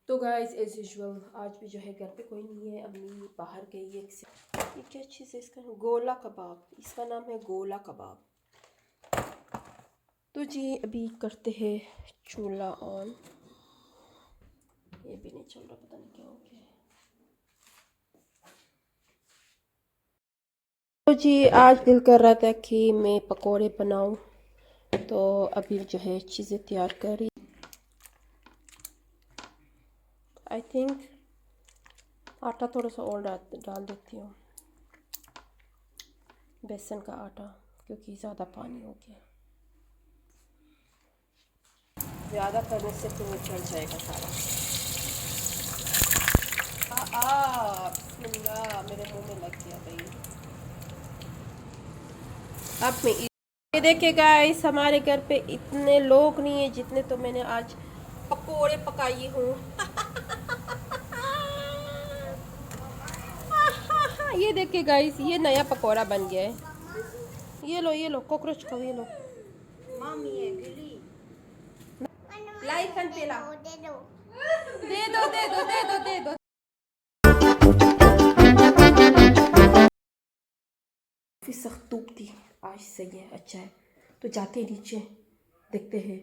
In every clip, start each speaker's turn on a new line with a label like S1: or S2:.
S1: तो guys as usual आज भी जो है घर पे कोई नहीं है। अम्मी बाहर गई है। ये क्या चीज़ है? इसका गोला कबाब, इसका नाम है गोला कबाब। तो जी अभी करते हैं चूल्हा ऑन। ये भी नहीं चल रहा, पता नहीं क्या हो गया है। तो जी आज दिल कर रहा था कि मैं पकोड़े बनाऊं, तो अभी जो है चीज़ें तैयार कर रही। आई थिंक आटा थोड़ा सा और डाल देती हूँ, बेसन का आटा, क्योंकि ज़्यादा पानी हो गया। ज़्यादा करने से फिर वो चढ़ जाएगा सारा। बिस्मिल्लाह, मेरे मुंह में लग गया भाई। अब मैं ये देखिए गाइस, हमारे घर पे इतने लोग नहीं है जितने तो मैंने आज पकोड़े पकाई हूँ। ये देखिए गाइस, ये नया पकोड़ा बन गया है। ये लो कॉकरोच खाओ, ये लो। लाइक पेला दे दो दे दो दे दो दे दो दे दो। काफ़ी सख्त धूप थी, आज सही है, अच्छा है। तो जाते नीचे देखते हैं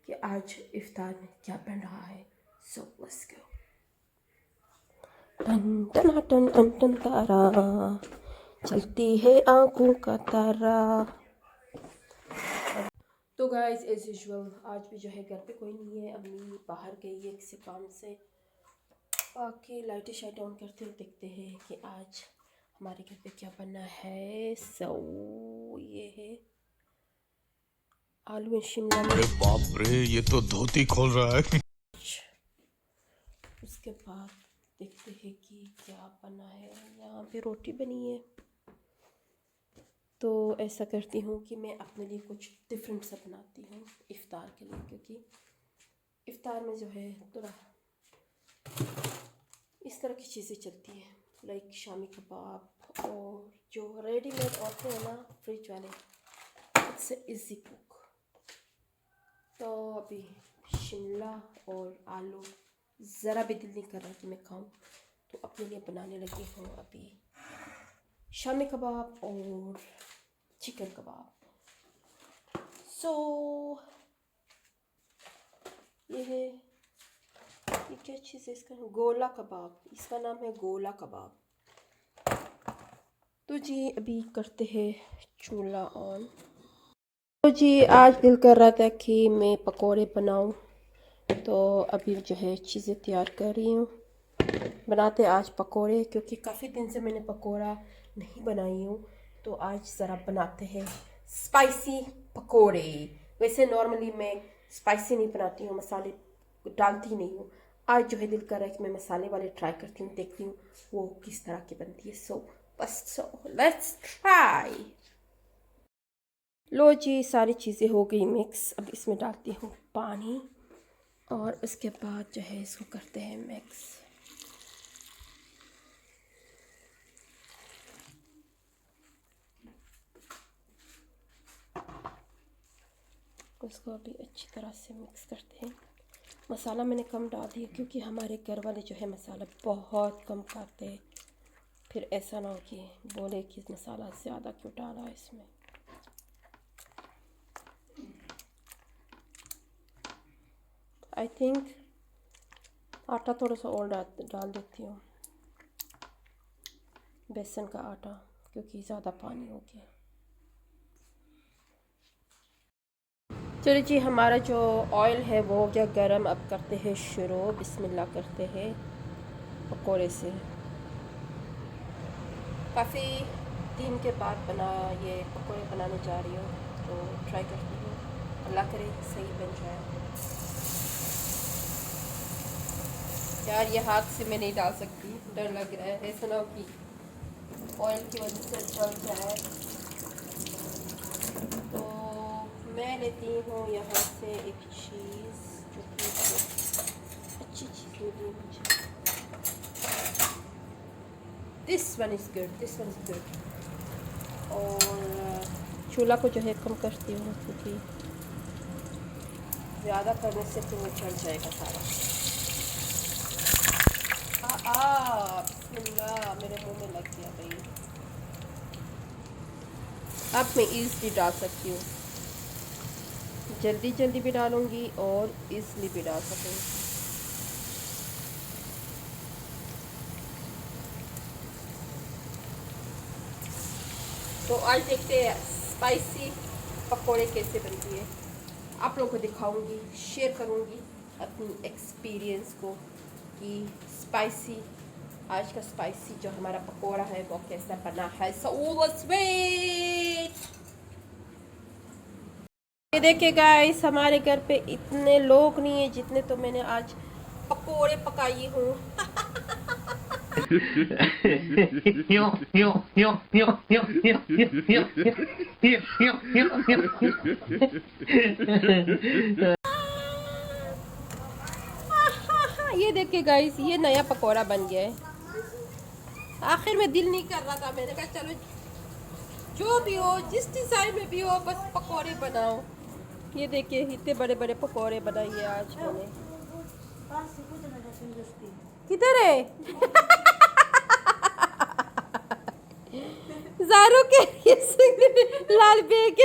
S1: कि आज इफ्तार में क्या बन रहा है। So let's go. टन टन टन टन टन तारा, चलती है आंखों का तारा। तो गाइस एज यूजुअल आज भी जो है घर पे कोई नहीं है। अम्मी बाहर गई है किसी काम से। आके लाइटें शाइट ऑन करते हुए देखते हैं कि आज हमारे घर पे क्या बनना है। ये है आलू और शिमला मिर्च।
S2: अरे बाप रे, ये तो धोती खोल रहा है।
S1: उसके बाद देखते हैं कि क्या बना है। यहाँ पे रोटी बनी है, तो ऐसा करती हूँ कि मैं अपने लिए कुछ डिफरेंट सा बनाती हूँ इफ़्तार के लिए, क्योंकि इफ़्तार में जो है थोड़ा इस तरह की चीज़ें चलती हैं, लाइक शामी कबाब और जो रेडीमेड आते हैं ना फ्रिज वाले, इट्स इजी कुक। तो अभी शिमला और आलू ज़रा भी दिल नहीं कर रहा कि मैं खाऊं, तो अपने लिए बनाने लगी हूँ अभी शामी कबाब और चिकन कबाब। ये क्या चीज़ है? इसका गोला कबाब, इसका नाम है गोला कबाब। तो जी अभी करते हैं चूल्हा ऑन। तो जी आज दिल कर रहा था कि मैं पकोड़े बनाऊं, तो अभी जो है चीज़ें तैयार कर रही हूँ। बनाते आज पकोड़े, क्योंकि काफ़ी दिन से मैंने पकोड़ा नहीं बनाई हूँ, तो आज ज़रा बनाते हैं स्पाइसी पकोड़े। वैसे नॉर्मली मैं स्पाइसी नहीं बनाती हूँ, मसाले डालती नहीं हूँ। आज जो है दिल कर रहा है कि मैं मसाले वाले ट्राई करती हूँ, देखती हूँ वो किस तरह की बनती है। So let's try. लो जी, सारी चीज़ें हो गई मिक्स। अब इसमें डालती हूँ पानी और उसके बाद जो है इसको करते हैं मिक्स। उसको अभी अच्छी तरह से मिक्स करते हैं। मसाला मैंने कम डाल दिया, क्योंकि हमारे घर वाले जो है मसाला बहुत कम खाते हैं, फिर ऐसा ना हो कि बोले कि मसाला ज़्यादा क्यों डाला इसमें। आई थिंक आटा थोड़ा सा और डाल देती हूँ, बेसन का आटा, क्योंकि ज़्यादा पानी हो गया। चलिए जी, हमारा जो ऑयल है वो हो गया गरम। अब करते हैं शुरू, बिस्मिल्लाह करते हैं पकोड़े से। काफ़ी दिन के बाद ये पकोड़े बनाने जा रही हूँ, तो ट्राई करती हूँ, अल्लाह करे सही बन जाए। यार ये हाथ से मैं नहीं डाल सकती, डर लग रहा है ऐसा ना हो कि ऑयल की वजह से जल जाए। तो मैं लेती हूँ यहाँ से एक चीज़ जो कि अच्छी चीज़ मिली मुझे। This one is good. और चूल्हा को जो है कम करती हूँ, क्योंकि ज़्यादा करने से फिर वो चढ़ जाएगा सारा। अब मैं ईज़ली डाल सकती हूँ, जल्दी जल्दी भी डालूँगी और ईज़ली भी डाल सकूँगी। तो आज देखते हैं स्पाइसी पकोड़े कैसे बनती है। आप लोगों को दिखाऊंगी, शेयर करूंगी अपनी एक्सपीरियंस को कि स्पाइसी, आज का स्पाइसी जो हमारा पकोड़ा है वो कैसा बना है। So let's wait. ये देखिए गाइस, हमारे घर पे इतने लोग नहीं है जितने तो मैंने आज पकोड़े पकाई हूँ। ये देखिए गाइस, ये नया पकोड़ा बन गया है। आखिर में दिल नहीं कर रहा था, मैंने कहा चलो जो भी हो, जिस डिज़ाइन में भी हो, बस पकोड़े बनाओ। ये देखिए इतने बड़े बड़े पकोड़े बनाइए आज मैंने। किधर है? ज़ारू के लाल बैग।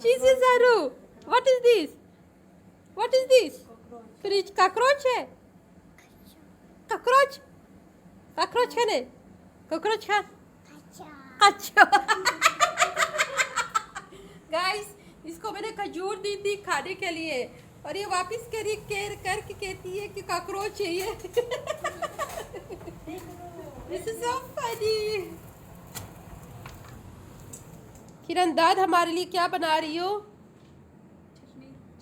S1: चीज़ है ज़ारू। What is this? What is this? Fridge cockroach है? कॉकरोच? कॉकरोच है ने? कॉकरोच खा? अच्छा। गाइस, इसको मैंने खजूर दी थी खाने के लिए और ये वापस करके कहती है कि कॉकरोच है ये। This is so funny. Kiran दाद हमारे लिए क्या बना रही हो?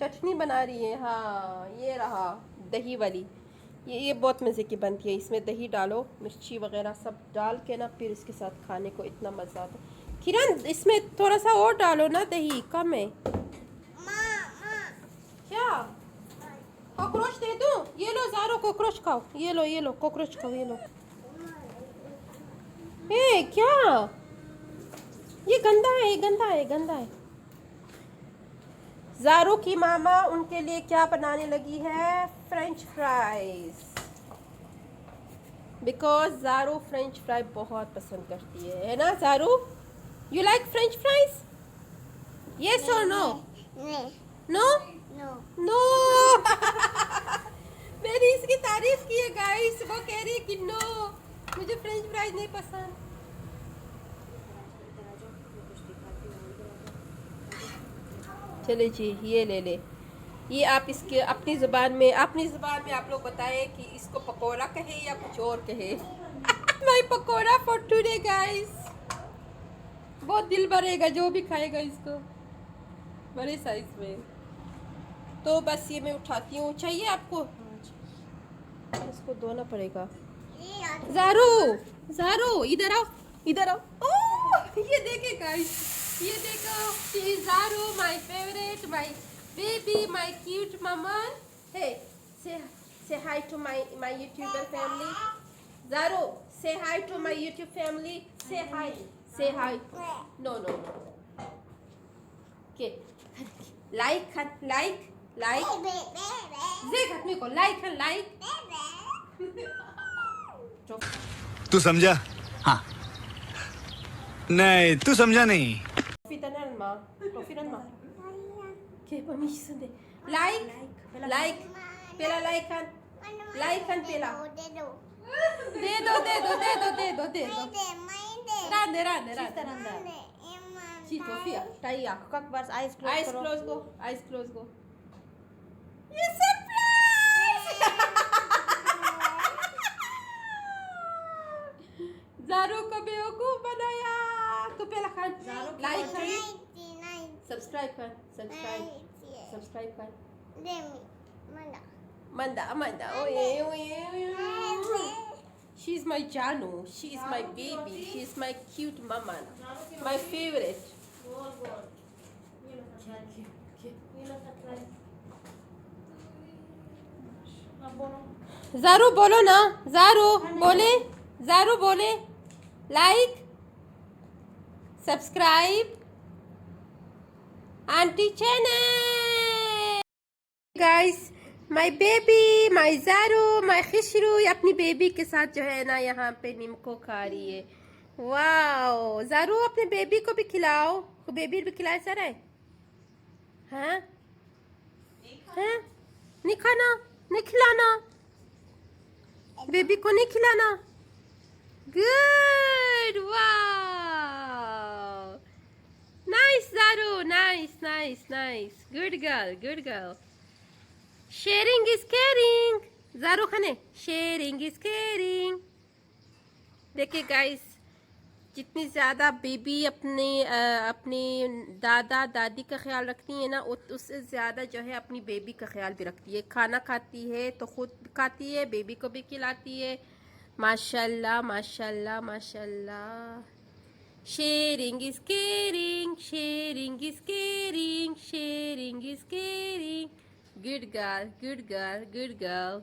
S1: चटनी बना रही है। हाँ, ये रहा दही वाली। ये बहुत मज़े की बनती है। इसमें दही डालो, मिर्ची वगैरह सब डाल के ना, फिर इसके साथ खाने को इतना मज़ा आता है। किरण, इसमें थोड़ा सा और डालो ना, दही कम है। क्या कॉकरोच दे दूं? ये लो ज़ारो, कॉकरोच खाओ। ये लो कॉकरोच खाओ, ये लो। ए क्या, ये गंदा है, ये गंदा है। ज़ारू की मामा उनके लिए क्या बनाने लगी है? French fries. बिकॉज ज़ारू फ्रेंच फ्राई बहुत पसंद करती है ना ज़ारू? You like French fries? Yes और नो? No no. मैंने इसकी तारीफ की है गाइस, वो कह रही है कि नो, मुझे फ्रेंच फ्राइज नहीं पसंद। चले जी, ये ले ले। ये आप इसके अपनी ज़ुबान में आप लोग बताएं कि इसको पकोड़ा कहे या कुछ और कहे। My pakora for today guys. बहुत दिल भरेगा जो भी खाएगा इसको, बड़े साइज में। तो बस ये मैं उठाती हूँ। चाहिए आपको? इसको धोना पड़ेगा। ज़ारू इधर आओ। ओह, ये देखे गाइस, ये देखो, शी इज ज़ारू, my favourite, my baby, my cute ममन। Hey, say hi to my YouTuber family. ज़ारू, say hi to my YouTube family. Say hi. No. Okay. Like. Zeg het nu ko like.
S2: तू समझा? हाँ। नहीं, तू समझा नहीं।
S1: Tofi dan ma. Okay, permission de. Like. Pela likean pela. De do. Rande. Cito, Fia, Taya.
S3: eyes closed.
S1: Eyes close go. ये surprise! ज़ारू को बेवकूफ बनाया। तो पहला खान लाइक कर, सब्सक्राइब कर। मंदा ओए। She is my Janu. She is my baby. She is my cute mama. My favorite. ज़ारू बोलो ना, ज़ारू बोले like, subscribe aunty channel. Guys, my baby, my ज़ारू, माय खिशरू अपनी बेबी के साथ जो है ना यहाँ पे नीम को खा रही है। वाओ, ज़ारू अपने बेबी को भी खिलाओ, बेबी भी खिलाए सर है। हाँ हैं? नहीं खाना, नहीं खिलाना, बेबी को नहीं खिलाना। गुड, वाओ, नाइस ज़ारू, nice nice nice, good girl, good girl. Sharing is caring, ज़ारू खाने, शेयरिंग इज केयरिंग। देखिए गाइस, जितनी ज़्यादा बेबी अपनी दादा दादी का ख्याल रखती है ना, उससे ज़्यादा जो है अपनी बेबी का ख्याल भी रखती है। खाना खाती है तो खुद खाती है, बेबी को भी खिलाती है। माशाल्लाह माशाल्लाह माशाल्लाह। Sharing is caring, sharing is caring, sharing is caring. Good girl, good girl, good girl.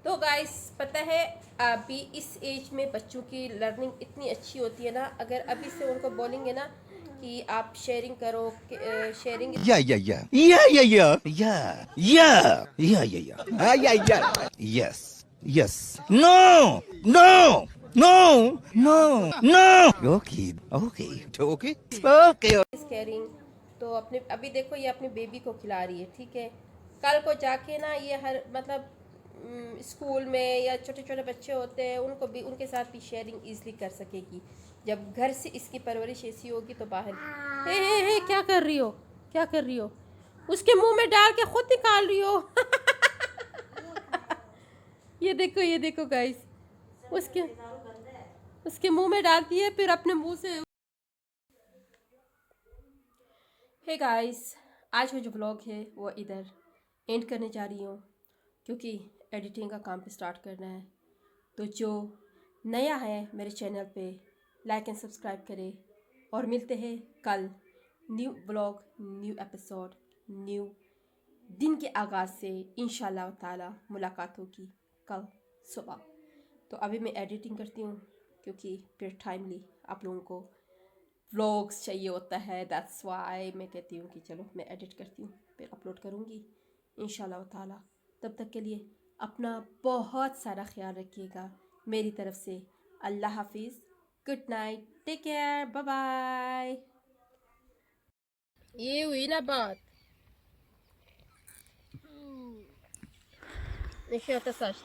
S1: तो गाइस, पता है अभी इस एज में बच्चों की लर्निंग इतनी अच्छी होती है ना, अगर अभी से उनको बोलेंगे ना कि आप शेयरिंग करो, sharing
S2: Yes. No. No. No. No. No. Okay. Okay. Okay. Okay.
S1: Is caring, तो अपने अभी देखो ये अपनी बेबी को खिला रही है, ठीक है। कल को जाके ना ये हर मतलब स्कूल में या छोटे छोटे बच्चे होते हैं, उनको भी उनके साथ भी शेयरिंग ईजिली कर सकेगी। जब घर से इसकी परवरिश ऐसी होगी तो बाहर। हे क्या कर रही हो, क्या कर रही हो? उसके मुंह में डाल के खुद निकाल रही हो। ये देखो गाइस, उसके उसके मुंह में डालती है फिर अपने मुंह से। हे गाइस, आज का जो ब्लॉग है वो इधर एंड करने जा रही हूँ, क्योंकि एडिटिंग का काम पे स्टार्ट करना है। तो जो नया है मेरे चैनल पे, लाइक एंड सब्सक्राइब करें, और मिलते हैं कल new blog, new episode, new दिन के आगाज़ से इंशाल्लाह ताला मुलाकात होगी कल सुबह। तो अभी मैं एडिटिंग करती हूँ, क्योंकि फिर टाइमली आप लोगों को व्लॉग्स चाहिए होता है। दैट्स वाई मैं कहती हूँ कि चलो मैं एडिट करती हूँ फिर अपलोड करूँगी इंशाल्लाह ताला। तब तक के लिए अपना बहुत सारा ख्याल रखिएगा मेरी तरफ से। अल्लाह हाफिज़, good night, take care, bye bye. ये हुई ना बात, नहीं होता सच।